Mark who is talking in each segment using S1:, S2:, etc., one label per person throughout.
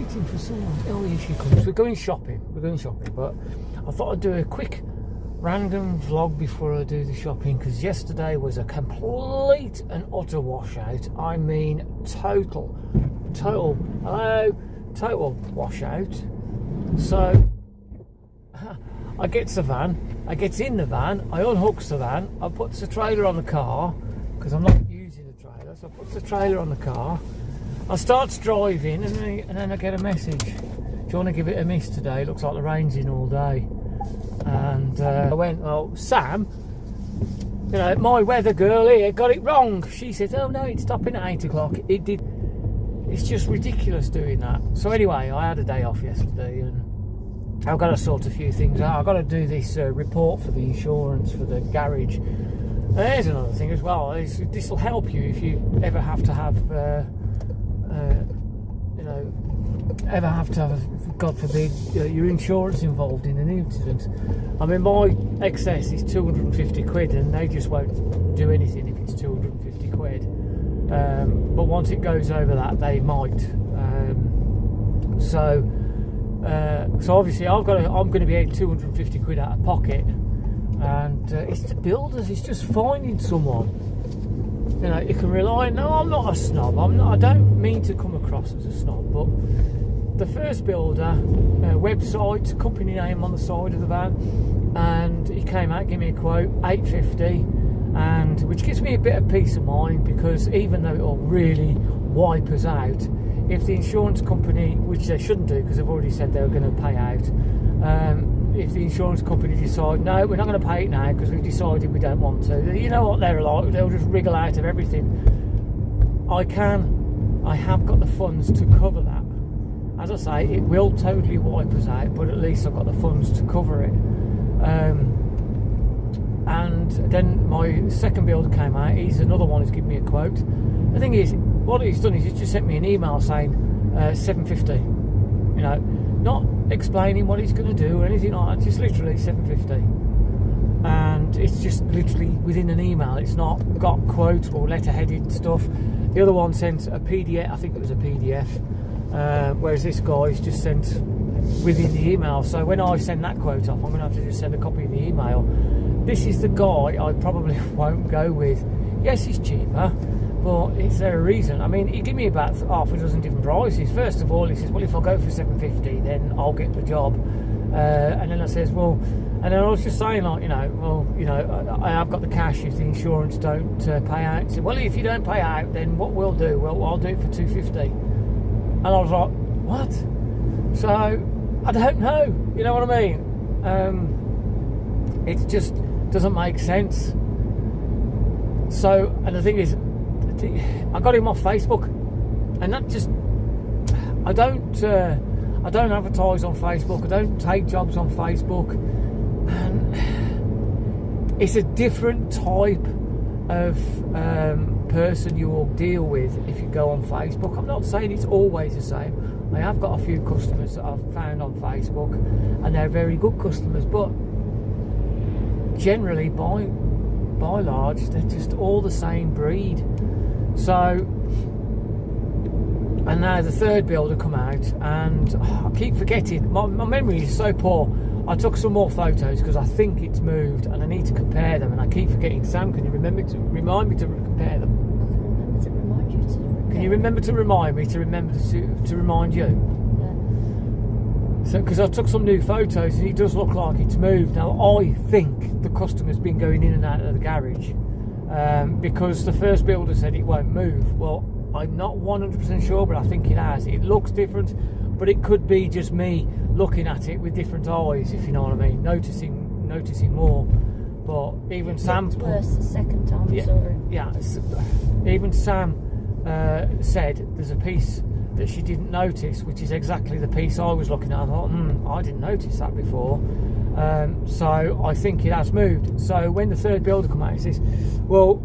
S1: waiting for someone. Oh, here she comes. We're going shopping, but I thought I'd do a quick random vlog before I do the shopping, because yesterday was a complete and utter washout. I mean total washout. So I gets in the van, I unhooks the van, I puts the trailer on the car, because I'm not using the trailer, so I puts the trailer on the car, I starts driving, and then I get a message. Do you want to give it a miss today? It looks like the rain's in all day. And I went, well, Sam, you know, my weather girl here got it wrong. She said, oh no, it's stopping at 8 o'clock. It did. It's just ridiculous doing that. So anyway, I had a day off yesterday, and I've got to sort a few things out. I've got to do this report for the insurance for the garage. And there's another thing as well. This will help you if you ever have to have, God forbid, your insurance involved in an incident. I mean, my excess is 250 quid, and they just won't do anything if it's 250 quid. But once it goes over that, they might. So obviously I'm going to be getting 250 quid out of pocket, and it's the builders. It's just finding someone, you know, you can rely on. No, I'm not a snob. I don't mean to come across as a snob, but the first builder, website, company name on the side of the van, and he came out, gave me a quote, 850, and which gives me a bit of peace of mind, because even though it'll really wipe us out, if the insurance company, which they shouldn't do because they've already said they were going to pay out, if the insurance company decide, no, we're not going to pay it now because we've decided we don't want to, you know what they're like, they'll just wriggle out of everything. I have got the funds to cover that. As I say, it will totally wipe us out, but at least I've got the funds to cover it. And then my second builder came out. He's another one who's given me a quote. The thing is, what he's done is he's just sent me an email saying 750. You know, not explaining what he's going to do or anything like that. Just literally 750. And it's just literally within an email. It's not got quote or letter-headed stuff. The other one sent a PDF. I think it was a PDF. Whereas this guy's just sent within the email. So when I send that quote off, I'm going to have to just send a copy of the email. This is the guy I probably won't go with. Yes, he's cheaper, but is there a reason? I mean, he gave me about half a dozen different prices. First of all, he says, well, if I go for 750, then I'll get the job. And then I says, well, and then I was just saying, like, I have got the cash if the insurance don't pay out. He said, well, if you don't pay out, then what we'll do, well, I'll do it for 250. And I was like, what? So, I don't know, you know what I mean? It just doesn't make sense. So, and the thing is, I got him off Facebook, and that just, I don't advertise on Facebook, I don't take jobs on Facebook, and it's a different type of person you will deal with if you go on Facebook. I'm not saying it's always the same. I have got a few customers that I've found on Facebook, and they're very good customers, but generally by large they're just all the same breed. So, and now the third builder come out, and I keep forgetting, my memory is so poor. I took some more photos because I think it's moved and I need to compare them, and I keep forgetting. Sam, can you remind me to compare them? Can you remember to remind me to remind you?
S2: Yeah.
S1: So, because I took some new photos and it does look like it's moved. Now, I think the customer's been going in and out of the garage because the first builder said it won't move. Well, I'm not 100% sure, but I think it has. It looks different, but it could be just me looking at it with different eyes, if you know what I mean, noticing more. But even Sam,
S2: it's worse the second time I saw it.
S1: Yeah, even Sam said there's a piece that she didn't notice, which is exactly the piece I was looking at. I thought, I didn't notice that before. So I think it has moved. So when the third builder come out, he says, well,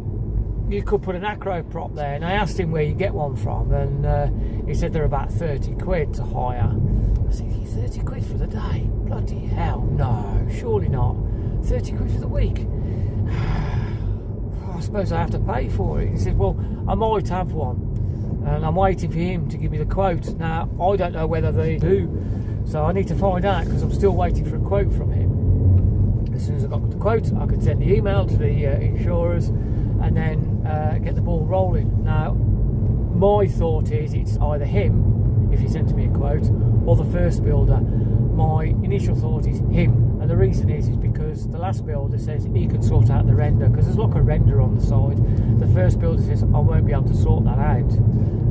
S1: you could put an acro prop there, and I asked him where you get one from, and he said they're about 30 quid to hire. I said, 30 quid for the day? Bloody hell, no, surely not. 30 quid for the week? I suppose I have to pay for it. He said, well, I might have one. and I'm waiting for him to give me the quote. Now I don't know whether they do, so I need to find out, because I'm still waiting for a quote from him. As soon as I got the quote, I could send the email to the insurers and then get the ball rolling. Now my thought is it's either him, if he sends me a quote, or the first builder. My initial thought is him, and the reason is because the last builder says he could sort out the render, because there's like a render on the side. The first builder says I won't be able to sort that out,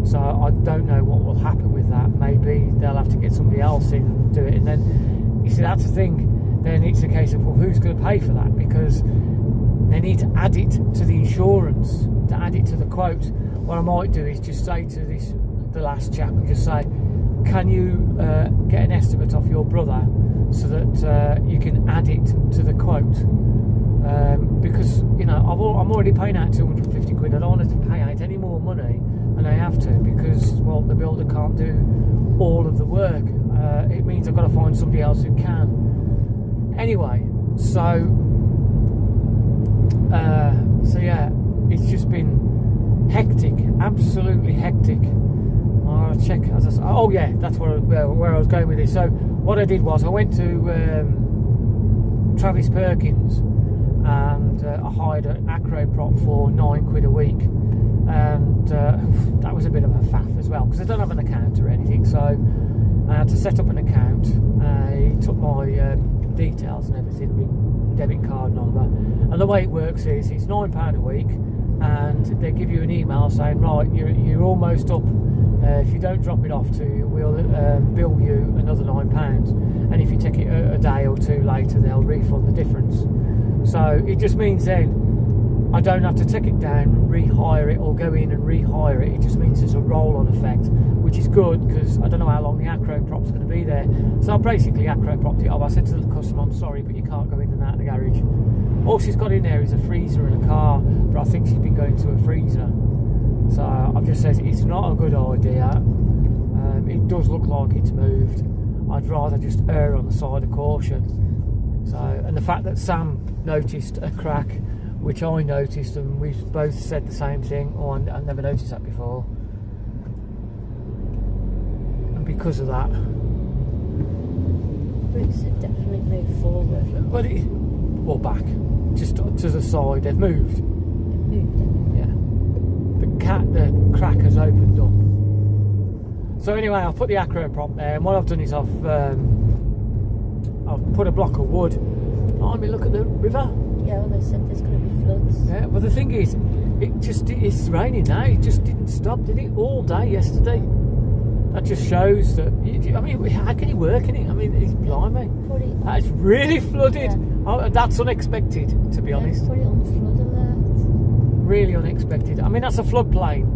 S1: so I don't know what will happen with that. Maybe they'll have to get somebody else in and do it, and then you see, that's the thing, then it's a case of, well, who's going to pay for that, because they need to add it to the insurance, to add it to the quote. What I might do is just say to the last chap, and just say, can you get an estimate off your brother so that you can add it to the quote? Because, you know, I'm already paying out 250 quid. I don't want to pay out any more money than I have to, because, well, the builder can't do all of the work. It means I've got to find somebody else who can. Anyway, so yeah, it's just been hectic, absolutely hectic. I'll check as I say. Oh yeah, that's where I was going with this. So what I did was I went to Travis Perkins and I hired an acro prop for £9 a week, and that was a bit of a faff as well, because I don't have an account or anything. So I had to set up an account. He took my details and everything, my debit card number, and the way it works is it's £9 a week, and they give you an email saying, right, you're almost up. If you don't drop it off to you, we'll bill you another £9, and if you take it a day or two later, they'll refund the difference. So it just means then I don't have to take it down and rehire it, or go in and rehire it. It just means there's a roll-on effect, which is good, because I don't know how long the acro prop's going to be there. So I basically acro propped it up. I said to the customer, I'm sorry, but you can't go in and out of the garage. All she's got in there is a freezer and a car, but I think she's been going to a freezer. So I've just said it's not a good idea. It does look like it's moved. I'd rather just err on the side of caution. So, and the fact that Sam noticed a crack, which I noticed, and we both said the same thing. Oh, I never noticed that before. And because of that,
S2: bricks have definitely moved forward.
S1: Well, back, just to the side. They've moved. Yeah. The crack has opened up. So anyway, I've put the acro prop there, and what I've done is I've put a block of wood. I mean, look at the river.
S2: Yeah, well, they said there's going to be floods.
S1: Yeah, but the thing is, it's raining now. It just didn't stop, did it? All day yesterday. That just shows that. I mean, how can you work in it? I mean, it's blimey. It's really flooded. Yeah. Oh, that's unexpected, to be honest.
S2: Put it on flood alert.
S1: Really unexpected. I mean, that's a floodplain,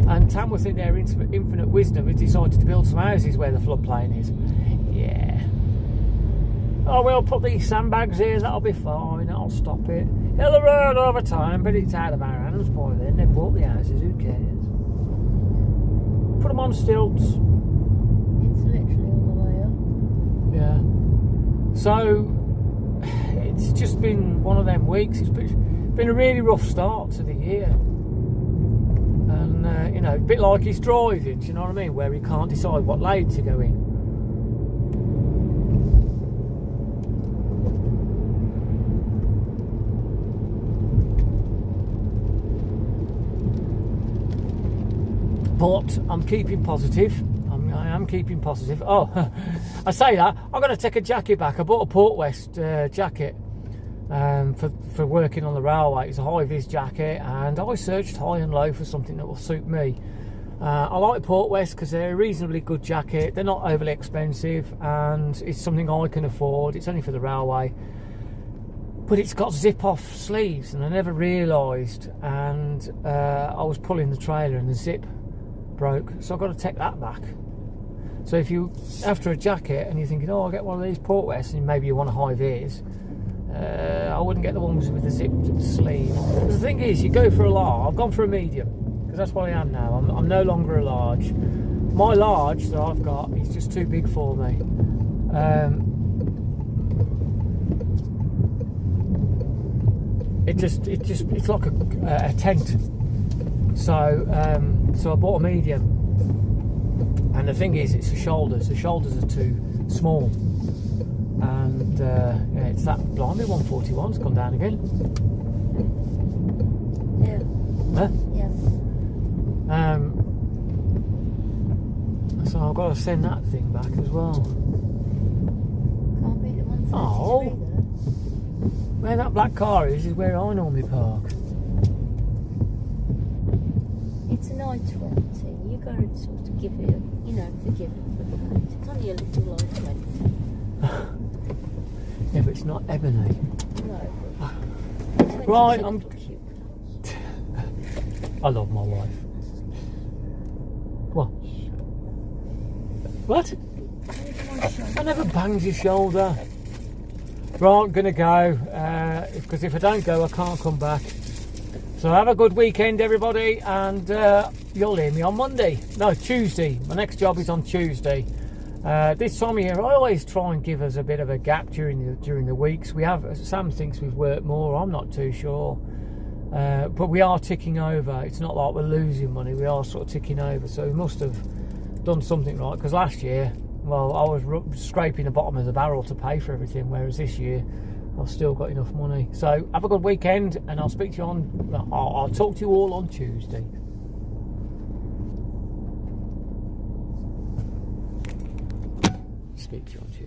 S1: and Tamworth, in their infinite wisdom, has decided to build some houses where the floodplain is. Yeah. Oh, we'll put these sandbags here, that'll be fine, that'll stop it. It'll erode over time, but it's out of our hands by then. They bought the houses, who cares? Put them on stilts.
S2: It's literally all the way up.
S1: Yeah. So, it's just been one of them weeks. It's been a really rough start to the year. And, you know, a bit like his driving, do you know what I mean? Where he can't decide what lane to go in. But I'm keeping positive. I am keeping positive. Oh, I say that. I'm going to take a jacket back. I bought a Port West jacket for working on the railway. It's a high-vis jacket, and I searched high and low for something that will suit me. I like Port West because they're a reasonably good jacket. They're not overly expensive, and it's something I can afford. It's only for the railway. But it's got zip-off sleeves, and I never realised. And I was pulling the trailer, and the zip broke, so I've got to take that back. So if you after a jacket and you're thinking, oh, I'll get one of these Port Wests, and maybe you want a high vis, I wouldn't get the ones with the zipped sleeve. Because the thing is, you go for a large. I've gone for a medium, because that's what I am now. I'm no longer a large. My large that I've got is just too big for me. It's like a tent. So I bought a medium, And the thing is, it's the shoulders. The shoulders are too small. And yeah, it's that blimey 141's gone down again.
S2: Yeah.
S1: Huh?
S2: Yeah.
S1: So I've got to send that thing back as well.
S2: Can't beat the 133
S1: Oh.
S2: though.
S1: Where that black car is where I normally park.
S2: It's an I-20. You got to sort of give it, you know, forgive it for the paint. It's only a little I-20.
S1: Yeah, but it's not ebony.
S2: No.
S1: Right,
S2: 20's a
S1: I'm.
S2: little cute.
S1: I love my wife. What? What? I never banged your shoulder. Right, I'm gonna go because if I don't go, I can't come back. So have a good weekend, everybody, and you'll hear me on Monday. No, Tuesday. My next job is on Tuesday. This time of year, I always try and give us a bit of a gap during the weeks. We have Sam thinks we've worked more. I'm not too sure, but we are ticking over. It's not like we're losing money. We are sort of ticking over. So we must have done something right. Because last year, well, I was scraping the bottom of the barrel to pay for everything, whereas this year I've still got enough money. So have a good weekend, and I'll speak to you on. I'll talk to you all on Tuesday. Speak to you on Tuesday.